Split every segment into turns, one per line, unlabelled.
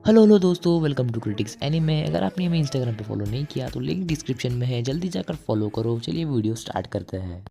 Hello hello दोस्तों, welcome to critics anime. अगर आपने हमें इंस्टाग्राम पे फॉलो नहीं किया तो लिंक डिस्क्रिप्शन में है, जल्दी जाकर फॉलो करो। चलिए वीडियो स्टार्ट करते हैं।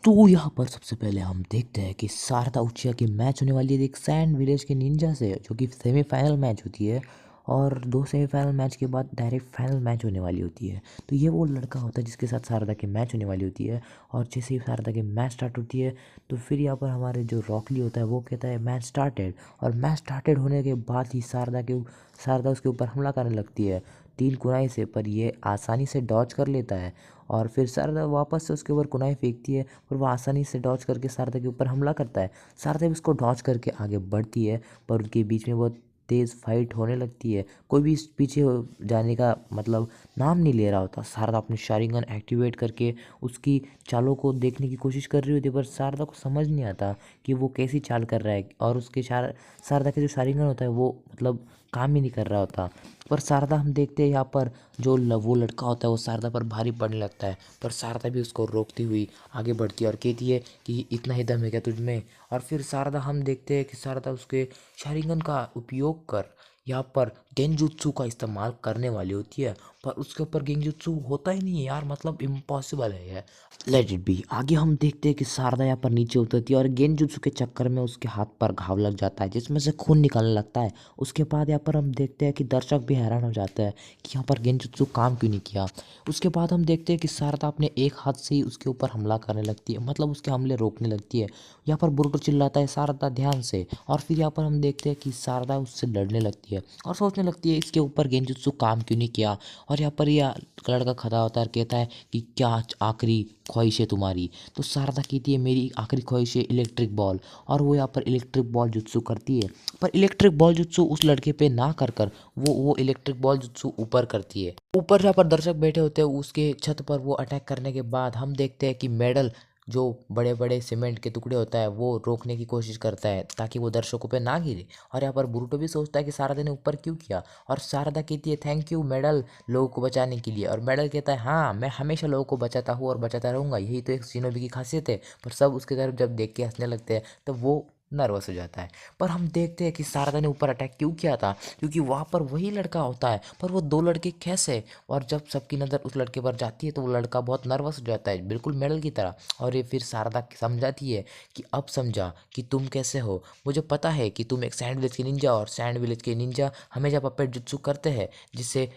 तो यहाँ पर सबसे पहले हम देखते हैं कि शारदा उचिया की मैच होने वाली है एक सैंड विलेज के निंजा से, जो कि सेमीफाइनल मैच होती है। और दो सेमीफाइनल मैच के बाद डायरेक्ट फाइनल मैच होने वाली होती है। तो ये वो लड़का होता है जिसके साथ शारदा की मैच होने वाली होती है। और जैसे ही शारदा की मैच स्टार्ट होती है तो फिर यहाँ पर हमारे जो रॉकली होता है वो कहता है मैच स्टार्टेड। और मैच स्टार्टेड होने के बाद ही शारदा उसके ऊपर हमला करने लगती है 3 कुनाई से, पर ये आसानी से डॉज कर लेता है। और फिर शारदा वापस से उसके ऊपर कुनाई फेंकती है, पर वो आसानी से डॉज करके शारदा के ऊपर हमला करता है। शारदा भी उसको डॉज करके आगे बढ़ती है, पर उनके बीच में बहुत तेज़ फाइट होने लगती है। कोई भी पीछे जाने का मतलब नाम नहीं ले रहा होता। शारदा अपनी शारिंगन एक्टिवेट करके उसकी चालों को देखने की कोशिश कर रही होती है, पर शारदा को समझ नहीं आता कि वो कैसी चाल कर रहा है। और शारदा का जो शारिंगन होता है वो मतलब काम ही नहीं कर रहा होता। पर शारदा हम देखते हैं यहाँ पर वो लड़का होता है वो शारदा पर भारी पड़ने लगता है, पर शारदा भी उसको रोकती हुई आगे बढ़ती है और कहती है कि इतना ही दम है क्या तुझ में। और फिर शारदा हम देखते हैं कि शारदा उसके शारिंगन का उपयोग कर यहाँ पर गेंजुत्सु का इस्तेमाल करने वाली होती है, पर उसके ऊपर गेंजुत्सु होता ही नहीं है यार, मतलब इम्पॉसिबल है ये। Let it be. आगे हम देखते हैं कि शारदा यहाँ पर नीचे उतरती है और गेंजुत्सु के चक्कर में उसके हाथ पर घाव लग जाता है जिसमें से खून निकलने लगता है। उसके बाद यहाँ पर हम देखते हैं कि दर्शक भी हैरान हो जाते हैं कि यहाँ पर गेंजुत्सु काम क्यों नहीं किया। उसके बाद हम देखते हैं कि शारदा अपने एक हाथ से ही उसके ऊपर हमला करने लगती है, मतलब उसके हमले रोकने लगती है। यहाँ पर बोरुतो चिल्लाता है शारदा ध्यान से। और फिर यहाँ पर हम देखते हैं कि शारदा उससे लड़ने लगती है और सोचने लगती है इसके ऊपर गेंजुत्सु काम क्यों नहीं किया। और यहाँ पर यह लड़का खड़ा होता है और कहता है कि क्या आखिरी ख्वाहिश है तुम्हारी। तो शारदा कहती है मेरी आखिरी ख्वाहिश है इलेक्ट्रिक बॉल। और वो यहाँ पर इलेक्ट्रिक बॉल जुत्सु करती है, पर इलेक्ट्रिक बॉल जुत्सु उस लड़के पे ना कर कर वो इलेक्ट्रिक बॉल जुत्सु ऊपर करती है। ऊपर जहाँ पर दर्शक बैठे होते हैं उसके छत पर वो अटैक करने के बाद हम देखते हैं कि मेडल जो बड़े बड़े सीमेंट के टुकड़े होता है वो रोकने की कोशिश करता है ताकि वो दर्शकों पे ना गिरे। और यहाँ पर बुरुटो भी सोचता है कि शारदा ने ऊपर क्यों किया। और शारदा कहती है थैंक यू मेडल लोगों को बचाने के लिए। और मेडल कहता है हाँ मैं हमेशा लोगों को बचाता हूँ और बचाता रहूँगा, यही तो एक शिनोबी की खासियत है। पर सब उसकी तरफ जब देख के हंसने लगते हैं तब वो नर्वस हो जाता है। पर हम देखते हैं कि शारदा ने ऊपर अटैक क्यों किया था, क्योंकि वहाँ पर वही लड़का होता है पर वो दो लड़के कैसे। और जब सबकी नज़र उस लड़के पर जाती है तो वो लड़का बहुत नर्वस हो जाता है बिल्कुल मेडल की तरह। और ये फिर शारदा समझाती है कि अब समझा कि तुम कैसे हो, मुझे पता है कि तुम एक सैंड विलेज के निंजा और सैंड विलेज के निंजा हमेशा पपेट जुत्सु करते हैं जिससे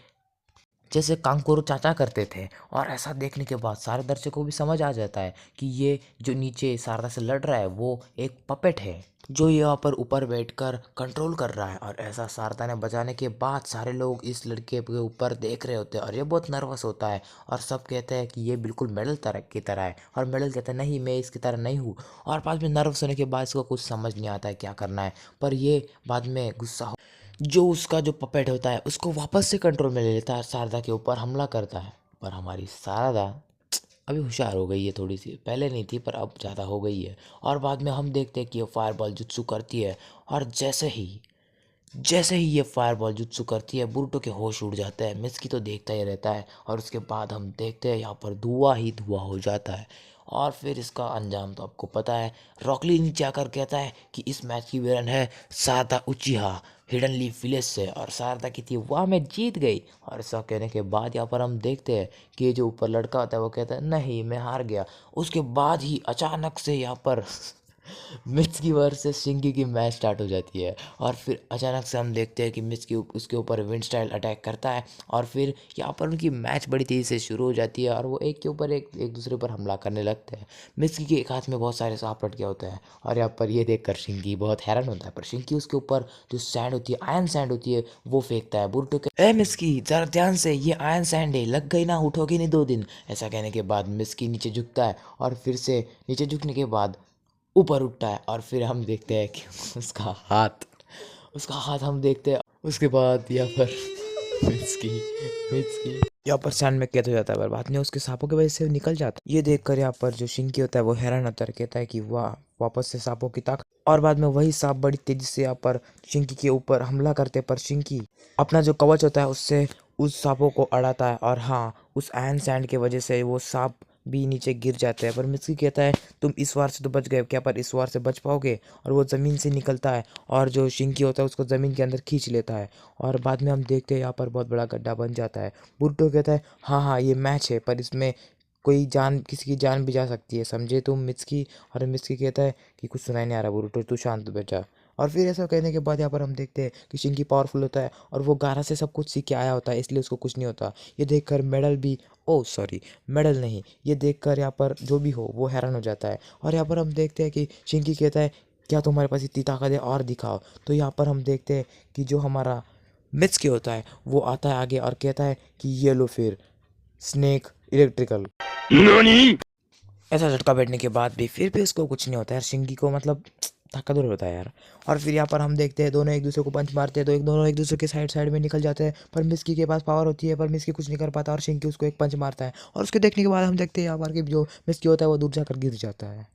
जैसे कांकोरो चाचा करते थे। और ऐसा देखने के बाद सारे दर्शकों को भी समझ आ जाता है कि ये जो नीचे शारदा से लड़ रहा है वो एक पपेट है जो यहाँ पर ऊपर बैठकर कंट्रोल कर रहा है। और ऐसा शारदा ने बजाने के बाद सारे लोग इस लड़के के ऊपर देख रहे होते हैं और ये बहुत नर्वस होता है। और सब कहते हैं कि ये बिल्कुल मेडल तरह की तरह है, और मेडल कहता है नहीं मैं इसकी तरह नहीं हूँ। और बाद में नर्वस होने के बाद इसको कुछ समझ नहीं आता है क्या करना है। पर ये बाद में गुस्सा जो उसका जो पपेट होता है उसको वापस से कंट्रोल में ले लेता है, शारदा के ऊपर हमला करता है। पर हमारी शारदा अभी होशियार हो गई है, थोड़ी सी पहले नहीं थी पर अब ज़्यादा हो गई है। और बाद में हम देखते हैं कि ये फायरबॉल जुत्सु करती है। और जैसे ही ये फायरबॉल जुत्सु करती है बुरुटो के होश उड़ जाता है। मित्सुकी तो देखता ही रहता है। और उसके बाद हम देखते हैं यहाँ पर धुआं ही धुआं हो जाता है। और फिर इसका अंजाम तो आपको पता है। रॉकली नीचे आकर कहता है कि इस मैच की विलन है Sarada Uchiha hidden leaf village से। और शारदा की थी वाह मैं जीत गई। और ऐसा कहने के बाद यहाँ पर हम देखते हैं कि ये जो ऊपर लड़का होता है वो कहता है नहीं मैं हार गया। उसके बाद ही अचानक से यहाँ पर मित्सुकी वर्सेस शिंगी की मैच स्टार्ट हो जाती है। और फिर अचानक से हम देखते हैं कि मित्सुकी उसके ऊपर विंड स्टाइल अटैक करता है। और फिर यहाँ पर उनकी मैच बड़ी तेज़ी से शुरू हो जाती है और वो एक के ऊपर एक दूसरे पर हमला करने लगते हैं। मित्सुकी के एक हाथ में बहुत सारे सांप लटके होते हैं। और यहाँ पर ये देखकर शिंगी बहुत हैरान होता है, पर शिंगी उसके ऊपर जो सैंड होती है आयरन सैंड होती है वो फेंकता है। बुरुटो के ए मित्सुकी जरा ध्यान से, ये आयरन सैंड है, लग गई ना उठोगी नहीं 2 दिन। ऐसा कहने के बाद मित्सुकी नीचे झुकता है और फिर से नीचे झुकने के बाद ऊपर उठता है। और फिर हम देखते हैं कि उसका हाथ हम देखते हैं। उसके बाद यहाँ पर मित्सुकी मित्सुकी यहाँ पर सैंड में कैद हो जाता है, पर बाद में उसके सांपों की वजह से वो निकल जाता है। ये देखकर यहाँ पर जो शिंकी होता है वो हैरान होता है, कहता है कि वाह वापस से सांपों की ताकत। और बाद में वही सांप बड़ी तेजी से यहाँ पर शिंकी के ऊपर हमला करते हैं, पर शिंकी अपना जो कवच होता है उससे उस सांपों को अड़ाता है। और हाँ उस आयरन सैंड की वजह से वो सांप भी नीचे गिर जाता है। पर मित्सुकी कहता है तुम इस वार से तो बच गए, क्या पर इस वार से बच पाओगे? और वो ज़मीन से निकलता है और जो शिंकी होता है उसको ज़मीन के अंदर खींच लेता है। और बाद में हम देखते हैं यहाँ पर बहुत बड़ा गड्ढा बन जाता है। बुरुटो कहता है हाँ हाँ ये मैच है, पर इसमें कोई जान, किसी की जान भी जा सकती है, समझे तुम मित्सुकी? और मित्सुकी कहता है कि कुछ सुनाई नहीं आ रहा बुरुटो, तू शांत बैठ जा। और फिर ऐसा कहने के बाद यहाँ पर हम देखते हैं कि शिंकी पावरफुल होता है और वो गारा से सब कुछ सीख के आया होता है, इसलिए उसको कुछ नहीं होता। ये देखकर मेडल भी, ओ सॉरी मेडल नहीं, ये देखकर यहाँ पर जो भी हो वो हैरान हो जाता है। और यहाँ पर हम देखते हैं कि शिंकी कहता है क्या तुम्हारे पास इतनी ताकत है और दिखाओ। तो यहाँ पर हम देखते हैं कि जो हमारा मित्सुकी होता है वो आता है आगे और कहता है कि ये लो फिर स्नेक इलेक्ट्रिकल। ऐसा झटका बैठने के बाद भी उसको कुछ नहीं होता है यार, शिंकी को मतलब ताकतवर होता है यार। और फिर यहाँ पर हम देखते हैं दोनों एक दूसरे को पंच मारते हैं, तो दोनों एक दूसरे के साइड साइड में निकल जाते हैं। पर मिस्की के पास पावर होती है, पर मिस्की कुछ नहीं कर पाता और शिंकी उसको एक पंच मारता है। और उसके देखने के बाद हम देखते हैं यहाँ पर कि जो मिस्की होता है वो दूर जाकर गिर जाता है।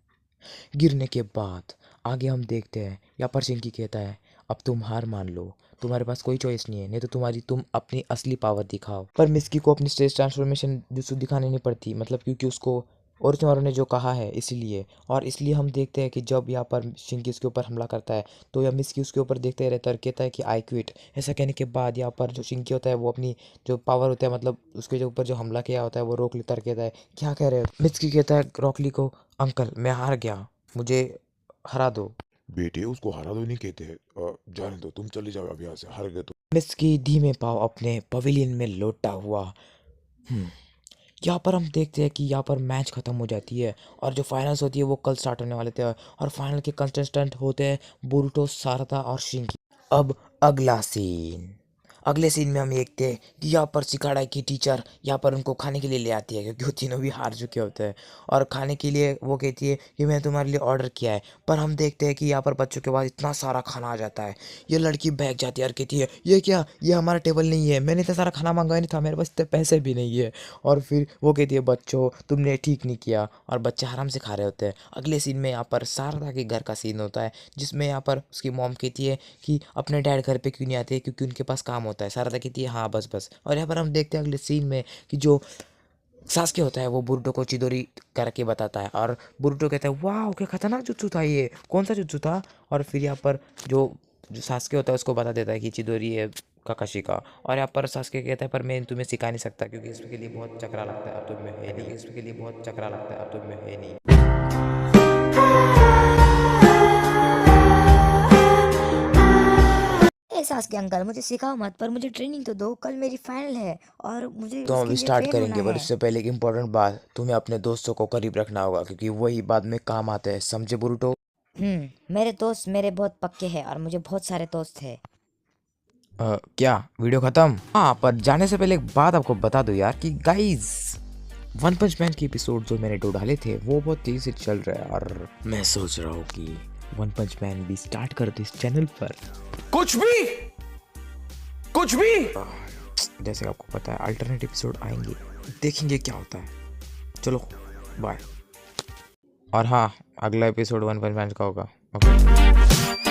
गिरने के बाद आगे हम देखते हैं यहाँ पर शिंकी कहता है अब तुम हार मान लो, तुम्हारे पास कोई चॉइस नहीं है, नहीं तो तुम अपनी असली पावर दिखाओ। पर मिस्की को अपनी स्टेज ट्रांसफॉर्मेशन जुत्सु दिखानी नहीं पड़ती, मतलब क्योंकि उसको ओरोचिमारू ने जो कहा है इसलिए। और इसलिए हम देखते हैं कि जब यहाँ पर शिंकी उसके ऊपर हमला करता है तो यह मिस्की उसके ऊपर देखते रहता है और कहता है कि आई क्विट। ऐसा कहने के बाद यहाँ पर जो शिंकी होता है वो अपनी जो पावर होता है, मतलब उसके जो ऊपर जो हमला किया होता है वो रोक लेता है, कहता है क्या कह रहे हो? मिस्की कहता है रॉकली को अंकल मैं हार गया, मुझे हरा दो।
बेटे उसको हरा दो नहीं कहते हैं, जाने दो, तुम चले जाओ अब यहाँ से, हार गए तो।
मिस्की धीमे पाँव अपने पवेलियन में लौटा हुआ। यहाँ पर हम देखते हैं कि यहाँ पर मैच खत्म हो जाती है और जो फाइनल्स होती है वो कल स्टार्ट होने वाले थे। और फाइनल के कंटेस्टेंट होते हैं बोरुतो, सारदा और शिंकी। अब अगला सीन, अगले सीन में हम देखते हैं कि यहाँ पर सिकाडा की टीचर यहाँ पर उनको खाने के लिए ले आती है, क्योंकि वो तीनों भी हार चुके होते हैं। और खाने के लिए वो कहती है कि मैं तुम्हारे लिए ऑर्डर किया है। पर हम देखते हैं कि यहाँ पर बच्चों के बाद इतना सारा खाना आ जाता है। ये लड़की भाग जाती है और कहती है ये क्या, ये हमारा टेबल नहीं है, मैंने इतना सारा खाना मंगाया नहीं था, मेरे पास इतने पैसे भी नहीं है। और फिर वो कहती है बच्चों तुमने ठीक नहीं किया, और बच्चे आराम से खा रहे होते हैं। अगले सीन में यहाँ पर शारदा के घर का सीन होता है, जिसमें यहाँ पर उसकी मॉम कहती है कि अपने डैड घर पे क्यों नहीं आते, क्योंकि उनके पास काम होता है। शारदा कहती है हाँ बस बस। और यहाँ पर हम देखते हैं अगले सीन में कि जो सास्के होता है वो बुरुटो को चिदोरी करके बताता है, और बुरुटो कहता है वाह क्या खतरनाक जुत्सु था, ये कौन सा जुत्सु था? और फिर यहाँ पर जो जो सास्के होता है उसको बता देता है कि चिदोरी है काकाशी का। और यहाँ पर सास्के कहता है पर मैं तुम्हें सिखा नहीं सकता, क्योंकि इसके लिए बहुत चकरा लगता है, अब तो मैं है नहीं, इसके लिए बहुत चकरा लगता है, अब तो मैं है नहीं।
एहसास के अंकल मुझे सिखाओ मत, पर मुझे ट्रेनिंग तो दो, कल मेरी फाइनल है और मुझे
तो हम
उसके
अभी
लिए
स्टार्ट
ट्रेन होना
करेंगे, पर
है।
उससे पहले एक इम्पोर्टेंट बात, तुम्हें अपने दोस्तों को करीब रखना होगा, क्योंकि वही बाद में काम आते हैं, समझे बुरुटो?
मेरे दोस्त मेरे बहुत पक्के हैं और मुझे बहुत सारे दोस्त हैं।
क्या वीडियो खत्म? हाँ, पर जाने से पहले एक बात आपको बता दो यार कि गाइस वन पंच मैन के एपिसोड जो मैंने दो डाले थे वो बहुत तेजी से चल रहे हैं, और मैं सोच रहा हूँ कि वन पंच मैन भी स्टार्ट कर दो इस चैनल पर।
कुछ भी, कुछ भी।
जैसे आपको पता है अल्टरनेट एपिसोड आएंगे, देखेंगे क्या होता है। चलो बाय। और हाँ, अगला एपिसोड वन पंच मैन का होगा। ओके।